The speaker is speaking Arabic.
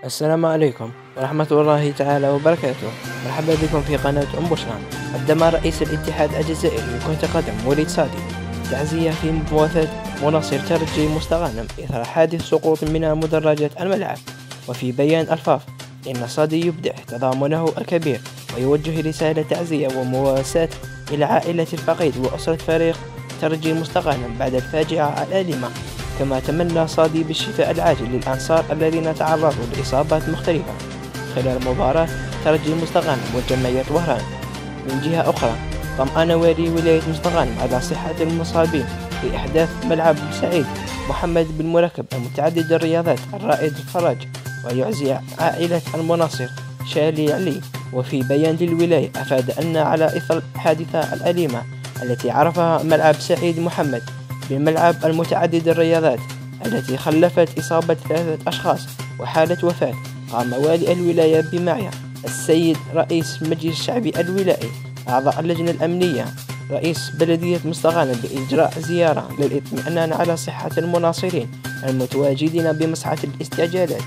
السلام عليكم ورحمة الله تعالى وبركاته. مرحبا بكم في قناة أم بشرى. قدم رئيس الاتحاد الجزائري لكرة القدم وليد صادي تعزية في موافاة مناصر ترجي مستغانم إثر حادث سقوط من مدرجات الملعب. وفي بيان ألفاظ إن صادي يبدع تضامنه الكبير ويوجه رسالة تعزية ومواساة إلى عائلة الفقيد وأسرة فريق ترجي مستغانم بعد الفاجعة الآلمة. كما تمنى صادي بالشفاء العاجل للأنصار الذين تعرضوا لإصابات مختلفة خلال مباراة ترجي مستغانم وجمعية وهران. من جهة أخرى، طمأن والي ولاية مستغانم على صحة المصابين في إحداث ملعب سعيد محمد بن مركب المتعدد الرياضات الرائد الفراج، ويعزي عائلة المناصر شالي علي. وفي بيان للولاية أفاد أن على إثر الحادثة الأليمة التي عرفها ملعب سعيد محمد بالملعب المتعدد الرياضات التي خلفت إصابة 3 أشخاص وحالة وفاة، قام والي الولاية بمعية السيد رئيس مجلس الشعبي الولائي أعضاء اللجنة الأمنية رئيس بلدية مستغانم بإجراء زيارة للإطمئنان على صحة المناصرين المتواجدين بمصحة الاستعجالات.